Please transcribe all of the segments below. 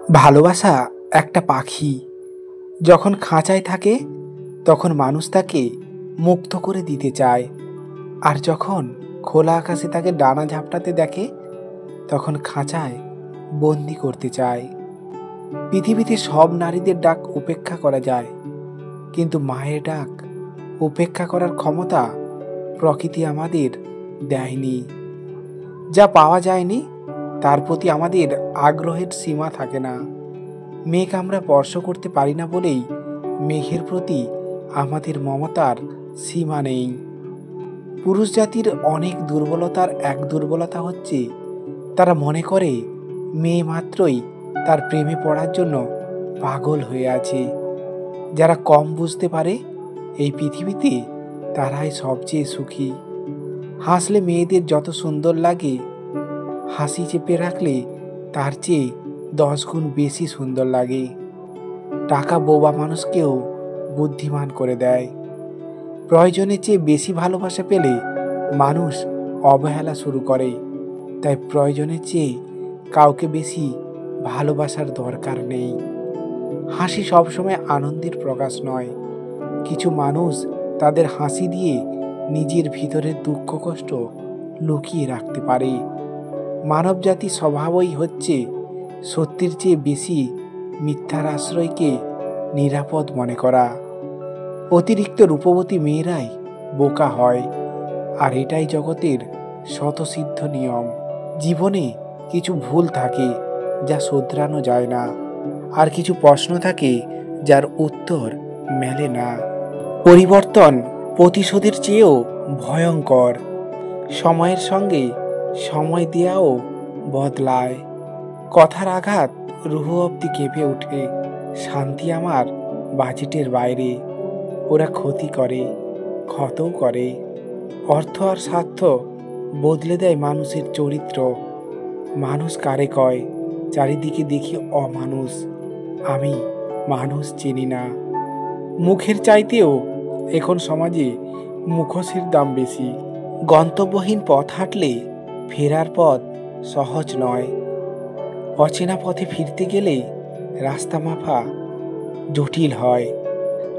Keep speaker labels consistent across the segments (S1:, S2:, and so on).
S1: ভালোবাসা একটা পাখি। যখন খাঁচায় থাকে তখন মানুষ তাকে মুক্ত করে দিতে চায়, আর যখন খোলা আকাশে তাকে ডানা ঝাপটাতে দেখে তখন খাঁচায় বন্দি করতে চায়। পৃথিবীতে সব নারীদের ডাক উপেক্ষা করা যায়, কিন্তু মায়ের ডাক উপেক্ষা করার ক্ষমতা প্রকৃতি আমাদের দেয়নি। যা পাওয়া যায়নি তার প্রতি আমাদের আগ্রহের সীমা থাকে না। মেঘ আমরা স্পর্শ করতে পারি না বলেই মেঘের প্রতি আমাদের মমতার সীমা নেই। পুরুষ জাতির অনেক দুর্বলতার এক দুর্বলতা হচ্ছে তারা মনে করে মেয়ে মাত্রই তার প্রেমে পড়ার জন্য পাগল হয়ে আছে। যারা কম বুঝতে পারে এই পৃথিবীতে তারাই সবচেয়ে সুখী। হাসলে মেয়েদের যত সুন্দর লাগে, হাসি চেপে রাখলে তার চেয়ে 10 গুণ বেশি সুন্দর লাগে। টাকা বোবা মানুষকেও বুদ্ধিমান করে দেয়। প্রয়োজনের চেয়ে বেশি ভালোবাসা পেলে মানুষ অবহেলা শুরু করে। তাই প্রয়োজনের চেয়ে কাউকে বেশি ভালোবাসার দরকার নেই। হাসি সবসময় আনন্দের প্রকাশ নয়। কিছু মানুষ তাদের হাসি দিয়ে নিজের ভিতরের দুঃখ কষ্ট লুকিয়ে রাখতে পারে। মানব জাতির স্বভাবই হচ্ছে সত্যের চেয়ে বেশি মিথ্যার আশ্রয়কে নিরাপদ মনে করা। অতিরিক্ত রূপবতী মেয়েরাই বোকা হয়, আর এটাই জগতের স্বতঃসিদ্ধ নিয়ম। জীবনে কিছু ভুল থাকে যা শোধরানো যায় না, আর কিছু প্রশ্ন থাকে যার উত্তর মেলে না। পরিবর্তন প্রতিশোধের চেয়েও ভয়ঙ্কর। সময়ের সঙ্গে সময় দেওয়াও বদলায়। কথার আঘাত রুহ অব্দি কেঁপে ওঠে। শান্তি আমার বাজেটের বাইরে। ওরা ক্ষতি করে, ক্ষতও করে। অর্থ আর স্বার্থ বদলে দেয় মানুষের চরিত্র। মানুষ কারে কয়, চারিদিকে দেখি অমানুষ। আমি মানুষ চিনি না। মুখের চাইতেও এখন সমাজে মুখোশের দাম বেশি। গন্তব্যহীন পথ হাঁটলে ফেরার পথ সহজ নয়। অচেনা পথে ফিরতে গেলে রাস্তা মাপা জটিল হয়।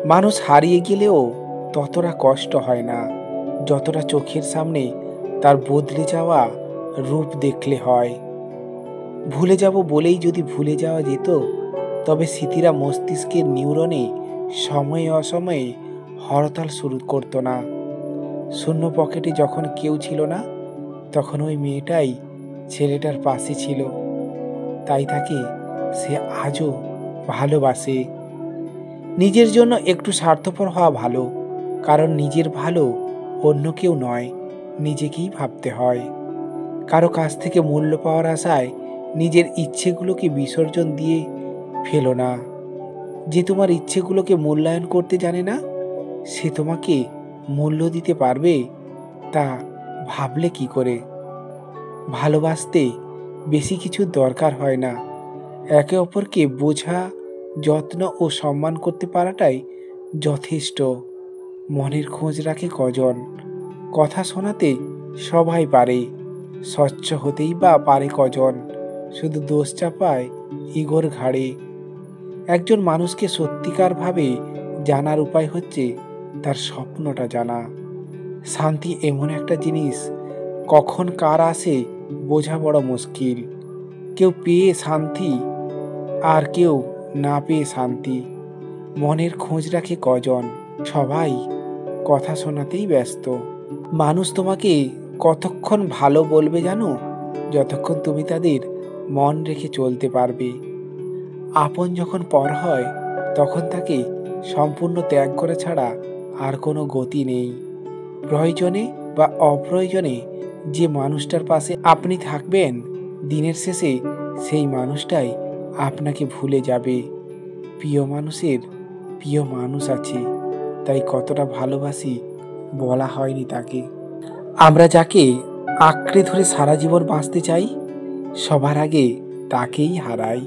S1: মানুষ হারিয়ে গেলেও ততটা কষ্ট হয় না যতটা চোখের সামনে তার বদলে যাওয়া রূপ দেখলে হয়। ভুলে যাব বলেই যদি ভুলে যাওয়া যেত, তবে স্মৃতিরা মস্তিষ্কের নিউরনে সময়ে অসময়ে হরতাল শুরু করতো না। শূন্য পকেটে যখন কেউ ছিল না, তখন ওই মেয়েটাই ছেলেটার পাশে ছিল। তাই তাকে সে আজও ভালোবাসে। নিজের জন্য একটু স্বার্থপর হওয়া ভালো, কারণ নিজের ভালো অন্য কেউ নয়, নিজেকেই ভাবতে হয়। কারো কাছ থেকে মূল্য পাওয়ার আশায় নিজের ইচ্ছেগুলোকে বিসর্জন দিয়ে ফেলো না। যে তোমার ইচ্ছেগুলোকে মূল্যায়ন করতে জানে না, সে তোমাকে মূল্য দিতে পারবে তা ভাবলে কি করে? ভালোবাসতে বেশি কিছু দরকার হয় না। একে অপরকে বোঝা, যত্ন ও সম্মান করতে পারাটাই যথেষ্ট। মনের খোঁজ রাখে কজন? কথা শোনাতে সবাই পারে, স্বচ্ছ হতেই বা পারে কজন? শুধু দোষ চাপায় ইগোর ঘাড়ে। একজন মানুষকে সত্যিকারভাবে জানার উপায় হচ্ছে তার স্বপ্নটা জানা। শান্তি এমন একটা জিনিস, কখন কার আসে বোঝা বড় মুশকিল। কেউ পেয়ে শান্তি আর কেউ না পেয়ে শান্তি। মনের খোঁজ রাখে কজন? সবাই কথা শোনাতেই ব্যস্ত। মানুষ তোমাকে কতক্ষণ ভালো বলবে জানো? যতক্ষণ তুমি তাদের মন রেখে চলতে পারবে। আপন যখন পর হয় তখন তাকে সম্পূর্ণ ত্যাগ করা ছাড়া আর কোনো গতি নেই। প্রয়োজনে বা অপ্রয়োজনে যে মানুষটার পাশে আপনি থাকবেন, দিনের শেষে সেই মানুষটাই আপনাকে ভুলে যাবে। প্রিয় মানুষের প্রিয় মানুষ আছে, তাই কতটা ভালোবাসি বলা হয়নি তাকে। আমরা যাকে আঁকড়ে ধরে সারা জীবন বাঁচতে চাই, সবার আগে তাকেই হারাই।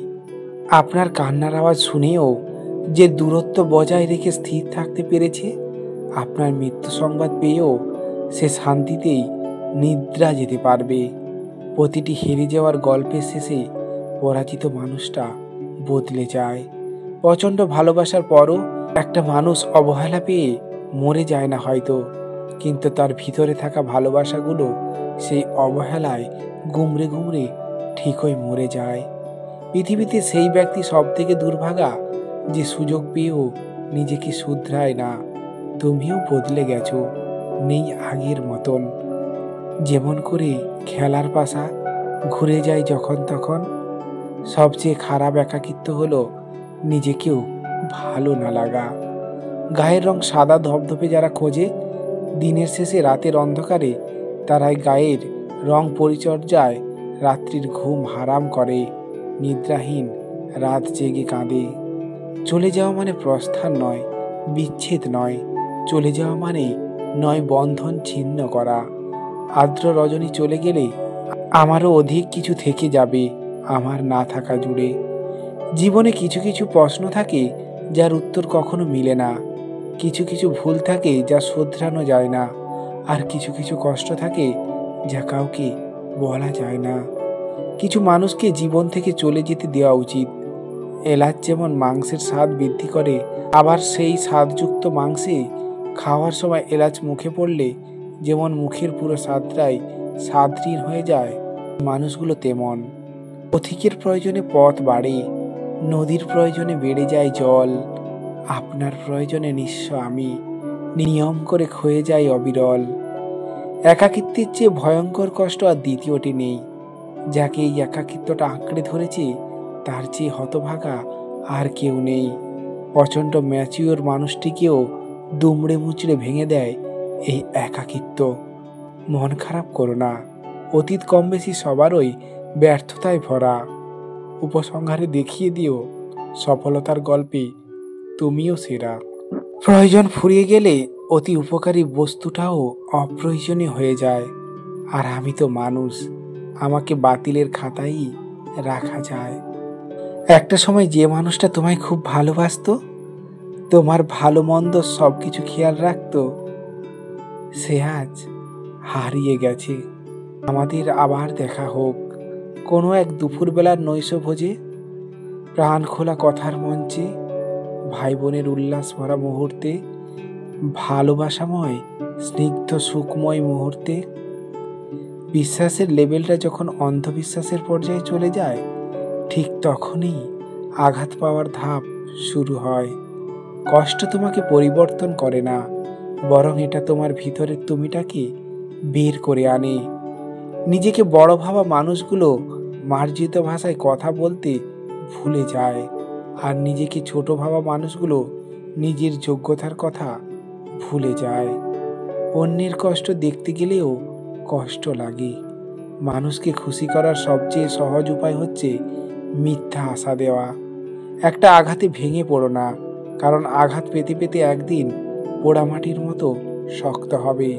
S1: আপনার কান্নার আওয়াজ শুনেও যে দূরত্ব বজায় রেখে স্থির থাকতে পেরেছে, আপনার মৃত্যু সংবাদ পেয়েও সে শান্তিতেই নিদ্রা যেতে পারবে। প্রতিটি হেরে যাওয়ার গল্পের শেষে পরাজিত মানুষটা বদলে যায়। প্রচণ্ড ভালোবাসার পরও একটা মানুষ অবহেলা পেয়ে মরে যায় না হয়তো, কিন্তু তার ভিতরে থাকা ভালোবাসাগুলো সেই অবহেলায় গুমড়ে গুমড়ে ঠিকই মরে যায়। পৃথিবীতে সেই ব্যক্তি সব থেকে দুর্ভাগা যে সুযোগ পেয়েও নিজেকে শুধরায় না। তুমিও বদলে গেছো, নেই আগের মতন। যেমন করে খেলার পাশা ঘুরে যায় যখন তখন। সবচেয়ে খারাপ একাকিত্ব হলো নিজেকেও ভালো না লাগা। গায়ের রং সাদা ধবধবে যারা খোঁজে, দিনের শেষে রাতের অন্ধকারে তারাই গায়ের রং পরিচর্যায় রাত্রির ঘুম হারাম করে, নিদ্রাহীন রাত জেগে কাঁদে। চলে যাওয়া মানে প্রস্থান নয়, বিচ্ছেদ নয়। চলে যাওয়া মানে নয় বন্ধন ছিন্ন করা। আর্দ্র রজনী চলে গেলে আমারও অধিক কিছু থেকে যাবে আমার না থাকা জুড়ে। জীবনে কিছু কিছু প্রশ্ন থাকে যার উত্তর কখনো মিলে না, কিছু কিছু ভুল থাকে যা শোধরানো যায় না, আর কিছু কিছু কষ্ট থাকে যা কাউকে বলা যায় না। কিছু মানুষকে জীবন থেকে চলে যেতে দেওয়া উচিত। এলাচ যেমন মাংসের স্বাদ বৃদ্ধি করে, আবার সেই স্বাদযুক্ত মাংসে খাওয়ার সময় এলাচ মুখে পড়লে যেমন মুখের পুরো স্বাদটাই স্বাদহীন হয়ে যায়, মানুষগুলো তেমন। পথিকের প্রয়োজনে পথ বাড়ে, নদীর প্রয়োজনে বেড়ে যায় জল। আপনার প্রয়োজনে নিঃস্ব আমি, নিয়ম করে ক্ষয়ে যায় অবিরল। একাকিত্বের চেয়ে ভয়ঙ্কর কষ্ট আর দ্বিতীয়টি নেই। যাকে এই একাকিত্বটা আঁকড়ে ধরেছে তার চেয়ে হতভাগা আর কেউ নেই। প্রচণ্ড ম্যাচিওর মানুষটিকেও দুমড়ে মুচড়ে ভেঙে দেয় এই একাকিত্ব। মন খারাপ করো না, অতীত কম বেশি সবারই ব্যর্থতায় ভরা। উপসংহারে দেখিয়ে দিও সফলতার গল্পে তুমিও সেরা। প্রয়োজন ফুরিয়ে গেলে অতি উপকারী বস্তুটাও অপ্রয়োজনীয় হয়ে যায়। আর আমি তো মানুষ, আমাকে বাতিলের খাতায় রাখা যায়। একটা সময় যে মানুষটা তোমায় খুব ভালোবাসতো, তোমার ভালো মন্দ সব কিছু খেয়াল রাখতো, সে আজ হারিয়ে গেছে। আমাদের আবার দেখা হোক কোনো এক দুপুরবেলার নৈশভোজে, প্রাণ খোলা কথার মঞ্চে, ভাই বোনের উল্লাস ভরা মুহূর্তে, ভালোবাসাময় স্নিগ্ধ সুখময় মুহূর্তে। বিশ্বাসের লেভেলটা যখন অন্ধবিশ্বাসের পর্যায়ে চলে যায়, ঠিক তখনই আঘাত পাওয়ার ধাপ শুরু হয়। কষ্ট তোমাকে পরিবর্তন করে না, বরং এটা তোমার ভিতরের তুমিটাকে বের করে আনে। নিজেকে বড় ভাবা মানুষগুলো মার্জিত ভাষায় কথা বলতে ভুলে যায়, আর নিজেকে ছোট ভাবা মানুষগুলো নিজের যোগ্যতার কথা ভুলে যায়। অন্যের কষ্ট দেখতে গেলেও কষ্ট লাগে। মানুষকে খুশি করার সবচেয়ে সহজ উপায় হচ্ছে মিথ্যা আশা দেওয়া। একটা আঘাতে ভেঙে পড়ো না, কারণ আঘাত পেতে পেতে একদিন পোড়ামাটির মতো শক্ত হবে।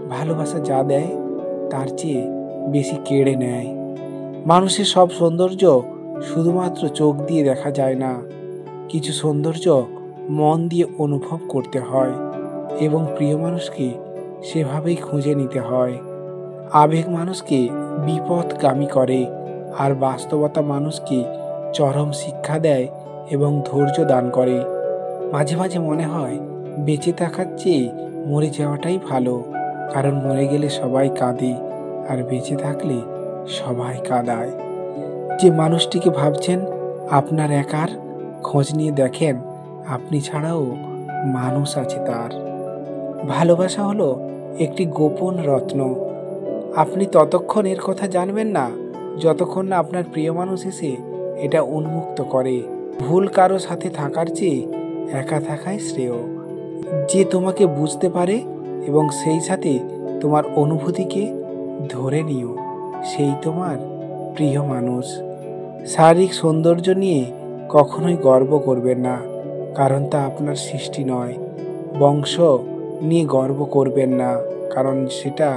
S1: ভালোবাসা যা দেয় তার চেয়ে বেশি কেড়ে নেয়। মানুষের সব সৌন্দর্য শুধুমাত্র চোখ দিয়ে দেখা যায় না, কিছু সৌন্দর্য মন দিয়ে অনুভব করতে হয়, এবং প্রিয় মানুষকে সেভাবেই খুঁজে নিতে হয়। আবেগ মানুষকে বিপথগামী করে, আর বাস্তবতা মানুষকে চরম শিক্ষা দেয় এবং ধৈর্য দান করে। মাঝে মাঝে মনে হয় বেঁচে থাকার চেয়ে মরে যাওয়াটাই ভালো, কারণ মরে গেলে সবাই কাঁদে, আর বেঁচে থাকলে সবাই কাঁদায়। যে মানুষটিকে ভাবছেন আপনার একার, খোঁজ নিয়ে দেখেন আপনি ছাড়াও মানুষ আছে তার। ভালোবাসা হলো একটি গোপন রত্ন। আপনি ততক্ষণ এর কথা জানবেন না যতক্ষণ না আপনার প্রিয় মানুষ এসে এটা উন্মুক্ত করে। ভুল কারো সাথে থাকার চেয়ে একা থাকাই শ্রেয়। যে তোমাকে বুঝতে পারে এবং সেই সাথে তোমার অনুভূতিকে ধরে নিও, সেই তোমার প্রিয় মানুষ। শারীরিক সৌন্দর্য নিয়ে কখনোই গর্ব করবেন না, কারণ তা আপনার সৃষ্টি নয়। বংশ নিয়ে গর্ব করবেন না, কারণ সেটা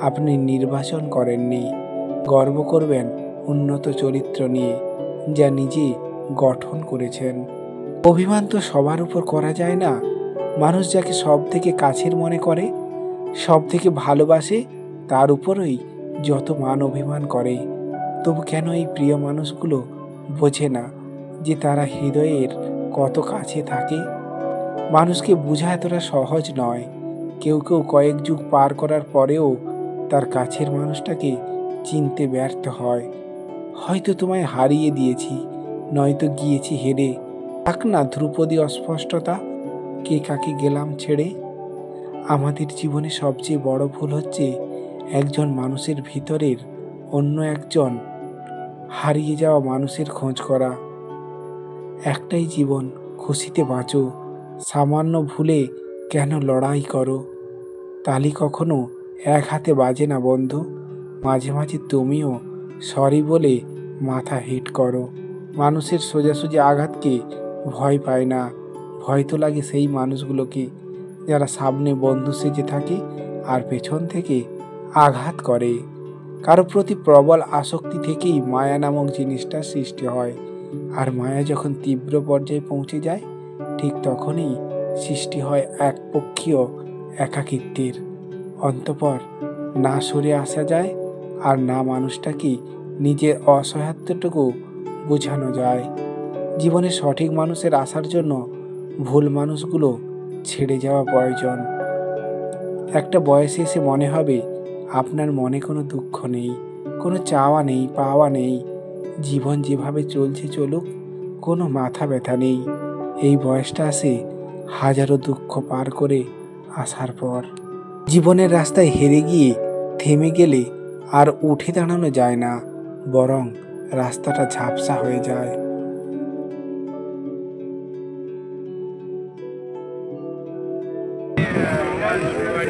S1: আপনি নির্বাচন করেননি। গর্ব করবেন উন্নত চরিত্র নিয়ে, যা নিজে গঠন করেছেন। অভিমান তো সবার উপর করা যায় না। মানুষ যাকে সব থেকে কাছের মনে করে, সব থেকে ভালোবাসে, তার উপরই যত মান অভিমান করে। তবু কেন এই প্রিয় মানুষগুলো বোঝে না যে তারা হৃদয়ের কত কাছে থাকে। মানুষকে বোঝা এতটা সহজ নয়। কেউ কেউ কয়েক যুগ পার করার পরেও তার কাছের মানুষটাকে চিনতে ব্যর্থ হয়। হয়তো তোমায় হারিয়ে দিয়েছি, নয়তো গিয়েছি হেরে। থাক না ধ্রুপদী অস্পষ্টতা, কে কাকে গেলাম ছেড়ে। আমাদের জীবনে সবচেয়ে বড় ভুল হচ্ছে একজন মানুষের ভিতরের অন্য একজন হারিয়ে যাওয়া মানুষের খোঁজ করা। একটাই জীবন, খুশিতে বাঁচো। সামান্য ভুলে কেন লড়াই করো? তালি কখনো এক হাতে বাজে না বন্ধু। মাঝে মাঝে তুমিও সরি বলে মাথা হেঁট করো। মানুষের সোজাসুজি আঘাতকে ভয় পায় না, ভয় তো লাগে সেই মানুষগুলোকে যারা সামনে বন্ধু সেজে থাকে আর পেছন থেকে আঘাত করে। কারো প্রতি প্রবল আসক্তি থেকেই মায়া নামক জিনিসটা সৃষ্টি হয়। আর মায়া যখন তীব্র পর্যায়ে পৌঁছে যায়, ঠিক তখনই সৃষ্টি হয় একপক্ষীয় একাকিত্বের। অন্তঃপর না সরে আসা যায়, আর না মানুষটাকে নিজের অসহায়ত্বটুকু বোঝানো যায়। জীবনে সঠিক মানুষের আসার জন্য ভুল মানুষগুলো ছেড়ে যাওয়া প্রয়োজন। একটা বয়সে এসে মনে হবে আপনার মনে কোনো দুঃখ নেই, কোনো চাওয়া নেই, পাওয়া নেই। জীবন যেভাবে চলছে চলুক, কোনো মাথা ব্যথা নেই। এই বয়সটা আসে হাজারো দুঃখ পার করে আসার পর। জীবনের রাস্তায় হেরে গিয়ে থেমে গেলে আর উঠে দাঁড়ানো যায় না, বরং রাস্তাটা ঝাপসা হয়ে যায়।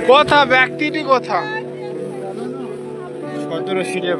S2: কথা ব্যক্তিটি কথা 17 সিরিয়া